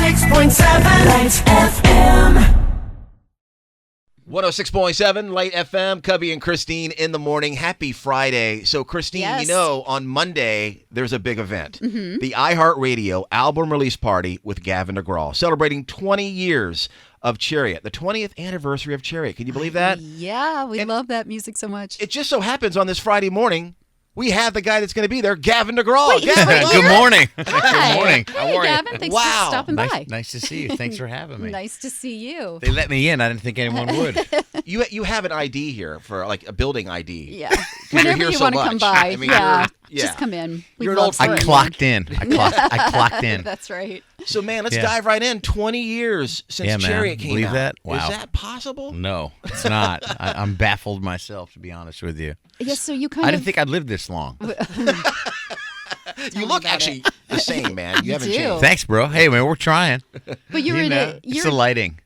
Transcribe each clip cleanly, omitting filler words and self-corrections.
106.7 Lights FM. 106.7 Light FM, Cubby and Christine in the morning. Happy Friday. So, Christine, Yes. you know, on Monday, there's a big event. The iHeartRadio album release party with Gavin DeGraw, celebrating 20 years of Chariot, the 20th anniversary of Chariot. Can you believe that? Yeah, we love that music so much. It just so happens on this Friday morning, we have the guy that's going to be there, Gavin DeGraw. Wait, Gavin, right Good morning. Hi. Good morning. Hey, How are you? Gavin, thanks Wow. for stopping by. Nice to see you. Thanks for having me. Nice to see you. They let me in. I didn't think anyone would. You have an ID here for like a building ID. Yeah. 'Cause you're Whenever here you so want to come much. by, I mean, yeah. you're- Just come in. You're an old love friend. I seeing clocked in. I clocked in. That's right. So, man, let's Yeah. dive right in. 20 years since Yeah, man. Chariot came Believe out. that? Wow. Is that possible? No, it's not. I'm baffled myself, to be honest with you. Yes, so you kind I of... didn't think I'd live this long. You look actually the same, man. You haven't do. changed. Thanks, bro. Hey, man, we're trying. But you're You in know, a... it's You're, the lighting.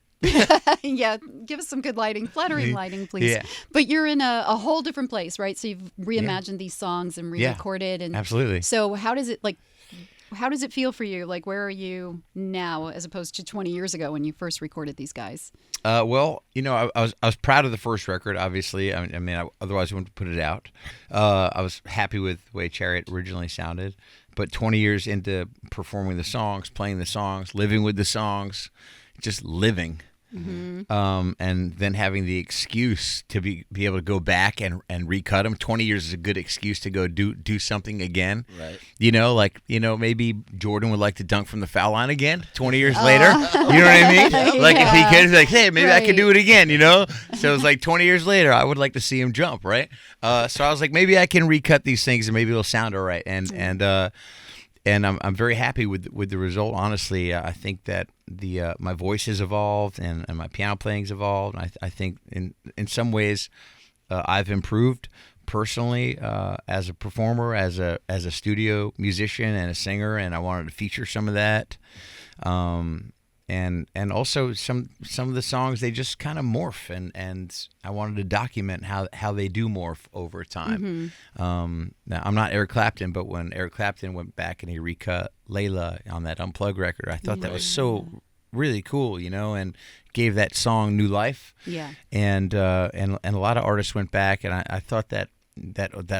yeah, give us some good lighting. Flattering lighting, please. Yeah. But you're in a whole different place, right? So you've reimagined these songs and Yeah. re-recorded. And Absolutely. So how does it feel for you? Like, where are you now as opposed to 20 years ago when you first recorded these guys? Well, you know, I was proud of the first record. Obviously, I mean, otherwise I wouldn't put it out. I was happy with the way Chariot originally sounded, but 20 years into performing the songs, playing the songs, living with the songs, just living. And then having the excuse to be able to go back and recut them. 20 years is a good excuse to go do something again. Right. You know, like, maybe Jordan would like to dunk from the foul line again 20 years later. You know what I mean? Like, if he could, like, hey, maybe I could do it again, So it's like 20 years later, I would like to see him jump, right? So I was like, maybe I can recut these things and maybe it'll sound all right. And I'm very happy with the result. Honestly, I think that my voice has evolved and my piano playing's evolved. I think in some ways I've improved personally as a performer, as a studio musician and a singer, and I wanted to feature some of that. And also some of the songs, they just kind of morph, and I wanted to document how they do morph over time. Now, I'm not Eric Clapton, but when Eric Clapton went back and he recut Layla on that Unplugged record, I thought that was so really cool, and gave that song new life. Yeah. And a lot of artists went back, and I thought that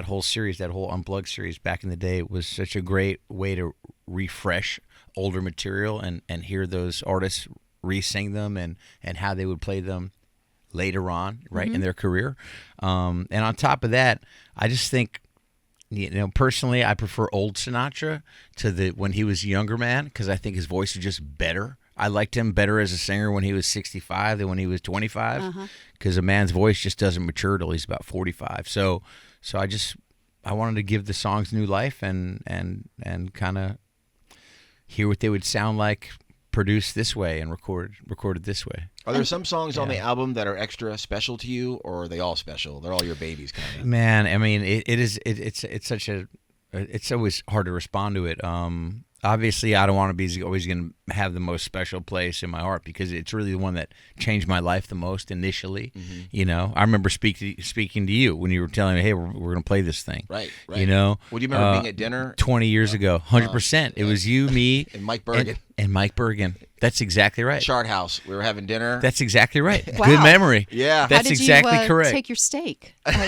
whole series, that whole Unplugged series back in the day was such a great way to refresh older material and hear those artists re-sing them and how they would play them later on, right, in their career. And on top of that, I just think, personally, I prefer old Sinatra to when he was a younger man, because I think his voice is just better. I liked him better as a singer when he was 65 than when he was 25, because a man's voice just doesn't mature till he's about 45. So I wanted to give the songs new life and kind of hear what they would sound like produced this way and recorded this way. Are there some songs on the album that are extra special to you, or are they all special? They're all your babies, kind of. Man, I mean, it's such a, it's always hard to respond to it. Obviously, I Don't Want to Be is always going to have the most special place in my heart because it's really the one that changed my life the most initially. I remember speaking to you when you were telling me, hey, we're going to play this thing. Right. Well, do you remember being at dinner? 20 years ago, 100%. It was you, me, and Mike Bergen. And Mike Bergen. That's exactly right. Chart House. We were having dinner. That's exactly right. Wow. Good memory. Yeah. That's exactly How did you, correct. take your steak? No, I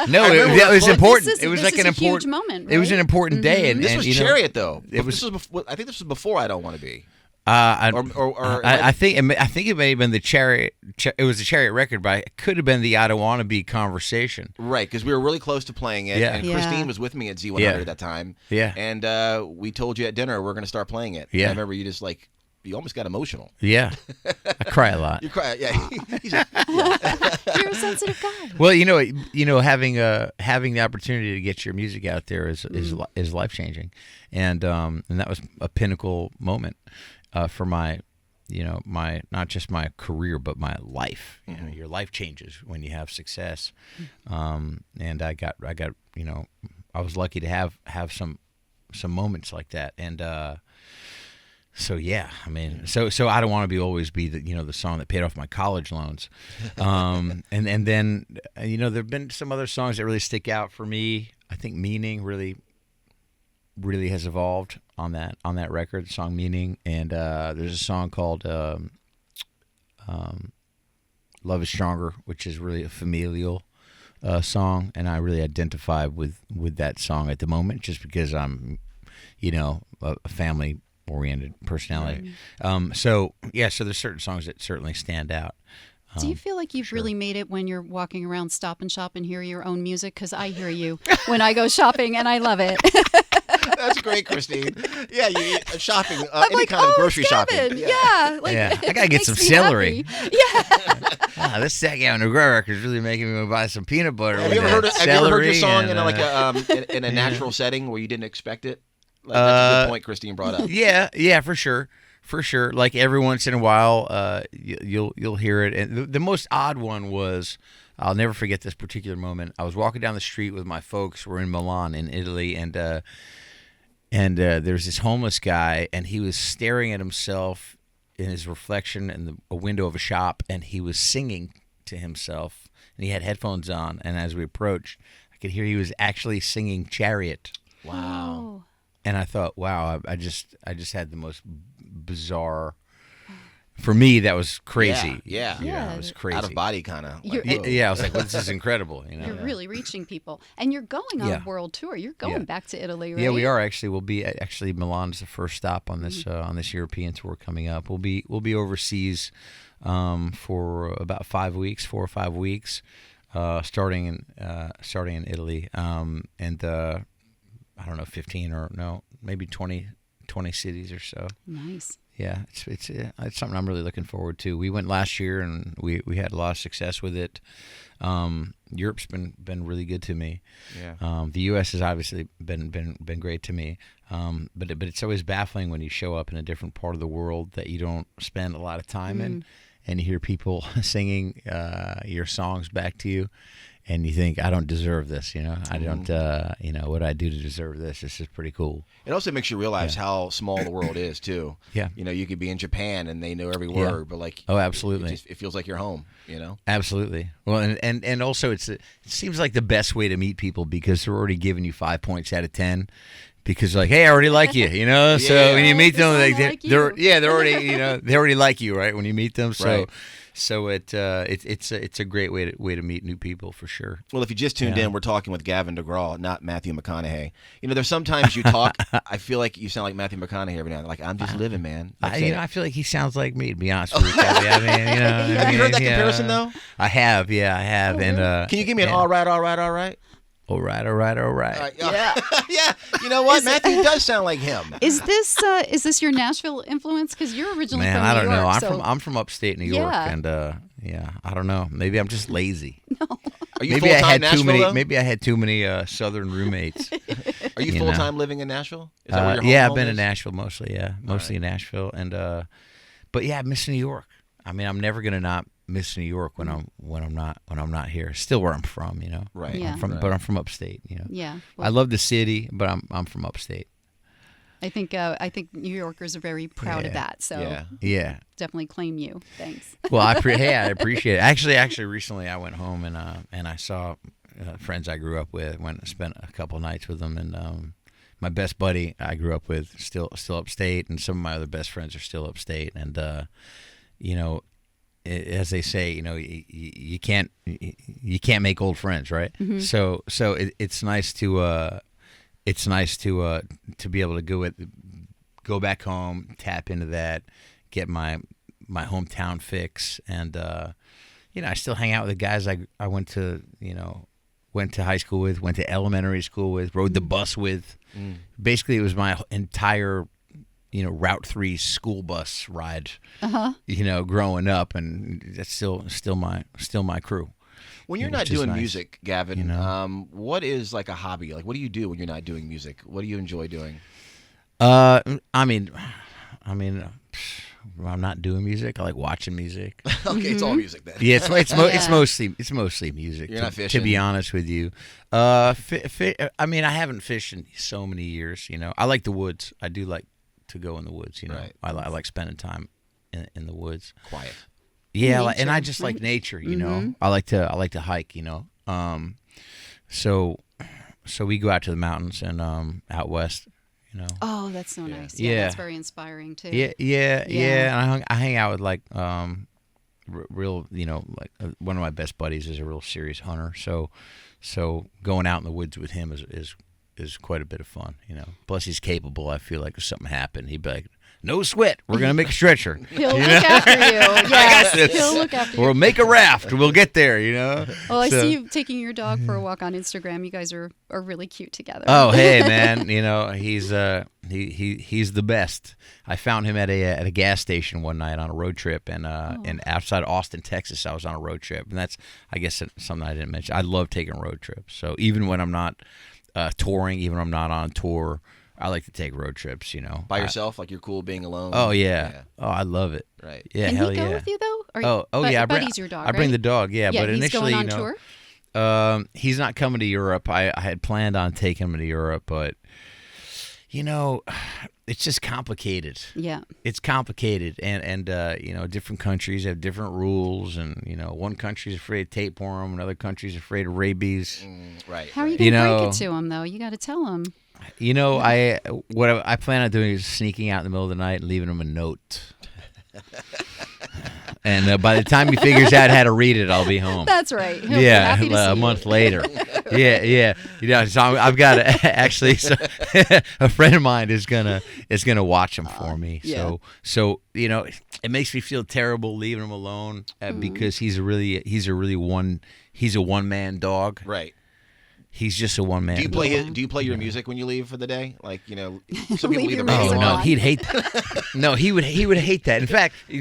remember it was this important. It was this like is an a important huge moment, It was right? an important day, and This was and, Chariot, though. It was. I think this was before I Don't Want to Be. I think it may have been the Chariot. It was the Chariot record, but it could have been the I Don't Want to Be conversation. Right, because we were really close to playing it, Yeah. and Yeah. Christine was with me at Z100 Yeah. at that time. Yeah. And we told you at dinner we're going to start playing it. Yeah. And I remember you just you almost got emotional. Yeah, I cry a lot. You cry, yeah. You're a sensitive guy. Well, having the opportunity to get your music out there is life changing, and that was a pinnacle moment for my not just my career but my life. Your life changes when you have success, and I got I was lucky to have some moments like that, and. So yeah, I mean, so I Don't Want to Be always be the song that paid off my college loans, and then there've been some other songs that really stick out for me. I think Meaning really really has evolved on that record, the song Meaning, and there's a song called Love is Stronger, which is really a familial song, and I really identify with that song at the moment, just because I'm, a family-oriented personality. Right. So there's certain songs that certainly stand out. Do you feel like you've really made it when you're walking around Stop and Shop and hear your own music? Because I hear you when I go shopping, and I love it. That's great, Christine. Yeah, shopping, I'm any like, kind of grocery Gavin. shopping. Yeah, I gotta get makes some me celery. happy. Yeah. This Gavin DeGraw record is really making me want to buy some peanut butter. Have with you ever that heard your celery song and, in a natural setting where you didn't expect it? Like, that's a good point Christine brought up. Yeah, for sure. For sure. Like every once in a while, you'll hear it. And the most odd one was, I'll never forget this particular moment. I was walking down the street with my folks. We're in Milan, in Italy, and there's this homeless guy, and he was staring at himself in his reflection in a window of a shop, and he was singing to himself, and he had headphones on. And as we approached, I could hear he was actually singing Chariot. Wow. Oh. And I thought, wow, I just had the most bizarre. For me, that was crazy. Yeah. It was crazy. Out of body kind of. You're- I was like, well, this is incredible. You're really reaching people. And you're going on a world tour. You're going back to Italy, right? Yeah, we are actually. We'll be Milan's the first stop on this European tour coming up. We'll be overseas for about 5 weeks, 4 or 5 weeks, starting in Italy, and I don't know, 15 or no, maybe 20 cities or so. Nice. Yeah, it's something I'm really looking forward to. We went last year and we had a lot of success with it. Europe's been really good to me. Yeah. The U.S. has obviously been great to me. But it's always baffling when you show up in a different part of the world that you don't spend a lot of time in, and you hear people singing your songs back to you. And you think, I don't deserve this, I don't, what I do to deserve this. This is pretty cool. It also makes you realize how small the world is, too. Yeah. You could be in Japan and they know every word, but oh, absolutely. It feels like you're home, Absolutely. Well, and also it seems like the best way to meet people, because they're already giving you 5 points out of 10. Because I already like you, So when you meet them, they're already, they already like you, right? When you meet them, so. Right. So it's a great way to meet new people, for sure. Well, if you just tuned in, we're talking with Gavin DeGraw, not Matthew McConaughey. There's sometimes you talk, I feel like you sound like Matthew McConaughey every now and then. Like, I'm just living, man. I feel like he sounds like me, to be honest with you, Kathy. Have you heard that comparison, though? I have. Oh, and can you give me an all right? All right. Yeah. Yeah. You know what? Matthew does sound like him. Is this your Nashville influence? Because you're originally from New York. I don't know. So... I'm from upstate New York, and I don't know. Maybe I'm just lazy. No. Are you full time Nashville, though? Maybe I had too many Southern roommates. Are you full time living in Nashville? Is that where your I've home been is? in Nashville mostly. Yeah, mostly in Nashville, and but I miss New York. I'm never gonna not miss New York when I'm not here. Still where I'm from, Right. Yeah. But I'm from upstate, Yeah. I love the city, but I'm from upstate. I think New Yorkers are very proud of that. So Yeah. definitely claim you. Thanks. Well, I appreciate it. Actually, recently I went home and I saw friends I grew up with. Went and spent a couple nights with them, and my best buddy I grew up with still upstate, and some of my other best friends are still upstate, and as they say, you can't make old friends, right? Mm-hmm. So it's nice to be able to go back home, tap into that, get my hometown fix, and I still hang out with the guys I went to high school with, went to elementary school with, rode the bus with. Basically, it was my entire Route 3 school bus ride, growing up, and that's still my crew. When you're not doing music, Gavin, You know? what is like a hobby? Like, what do you do when you're not doing music? What do you enjoy doing? I mean, I'm not doing music. I like watching music. Okay, it's all music then. Yeah, it's mostly music. You're not fishing? To be honest with you. I haven't fished in so many years. I like the woods. I do like to go in the woods. Right. I like spending time in the woods. Quiet. Yeah, Nature, and I just like nature. I like to hike. So we go out to the mountains and out west You know. Oh, that's so nice. Yeah. That's very inspiring too. Yeah. And I hang out with like real, like one of my best buddies is a real serious hunter. So going out in the woods with him is quite a bit of fun. Plus he's capable. I feel like if something happened, he'd be like, "No sweat. We're gonna make a stretcher. He'll look after you. Yes, he'll look after you. We'll make a raft. We'll get there. Well, I see you taking your dog for a walk on Instagram. You guys are really cute together. Oh, hey, man. He's he's the best. I found him at a gas station one night on a road trip, and outside Austin, Texas. I was on a road trip, and that's, I guess, something I didn't mention. I love taking road trips. So even when I'm not touring, even when I'm not on tour, I like to take road trips, By yourself, like you're cool being alone. Oh yeah. Oh, I love it. Right. Yeah. Can hell he go yeah. with you though? Yeah. Buddy's your dog. I bring the dog. Yeah, Yeah, but he's initially, going on tour. he's not coming to Europe. I had planned on taking him to Europe, but it's just complicated. Yeah. It's complicated, and different countries have different rules, and one country's afraid of tapeworm, another country's afraid of rabies. Right. How are you going to break it to him though? You got to tell him. I plan on doing is sneaking out in the middle of the night and leaving him a note. And by the time he figures out how to read it, I'll be home. That's right. He'll be happy to see a you. month later. Yeah. So I've got to actually. So, a friend of mine is gonna watch him for me. Yeah. So it makes me feel terrible leaving him alone because he's a one man dog. Right. He's just a one man. Do you play your music when you leave for the day? Like some people Leave leave your the radio music on. No, on. he'd hate that. No, he would hate that. In fact, I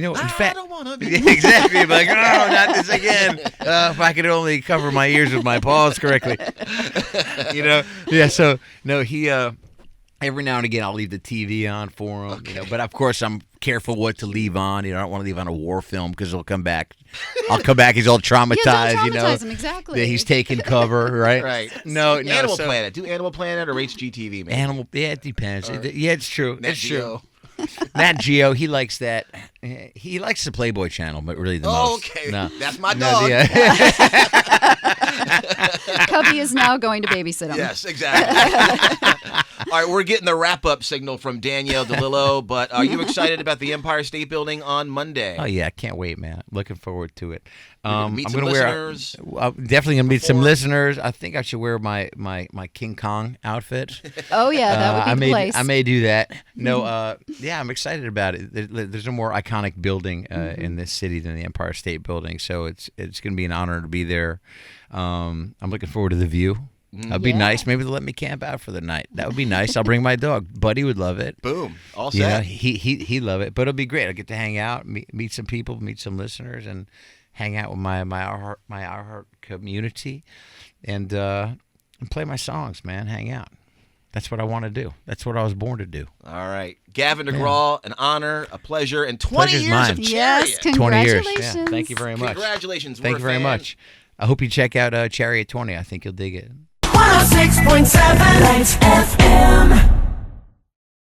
don't want to be. exactly. Like, oh, not this again. If I could only cover my ears with my paws correctly. Yeah. So no, he. Every now and again, I'll leave the TV on for him. Okay. But of course, I'm careful what to leave on. I don't want to leave on a war film because he'll come back. I'll come back. He's all traumatized. Yeah, don't traumatize him, exactly. That he's taking cover, right? Right. No. Animal Planet. Do Animal Planet or HGTV, man? Yeah, it depends. Yeah, it's true. Nat It's Geo. true. Nat Geo, he likes that. He likes the Playboy Channel, but really the most. Okay. No. That's my dog. Cubby is now going to babysit him. Yes, exactly. All right, we're getting the wrap-up signal from Danielle DeLillo, but are you excited about the Empire State Building on Monday? Oh yeah, I can't wait, man. Looking forward to it. Meet I'm some gonna listeners. I'm definitely gonna meet some Perform. listeners. I think I should wear my King Kong outfit. Oh yeah, that would be the place. I may do that. No, yeah, I'm excited about it. There's a more iconic building in this city than the Empire State Building, so it's going to be an honor to be there. I'm looking forward to the view. That'd be Yeah. nice. Maybe they'll let me camp out for the night. That would be nice. I'll bring my dog. Buddy would love it. Boom. All You know, set. he'd love it. But it'll be great. I'll get to hang out, meet some people, meet some listeners, and hang out with my Our Heart community, and play my songs, man. Hang out. That's what I want to do. That's what I was born to do. All right. Gavin DeGraw, an honor, a pleasure, and 20 Pleasure's years mine. of Yes, Chariot. 20 years. congratulations. Yeah. Thank you very much. Congratulations. Thank We're you a very fan. much. I hope you check out Chariot 20. I think you'll dig it. 106.7 Lights FM.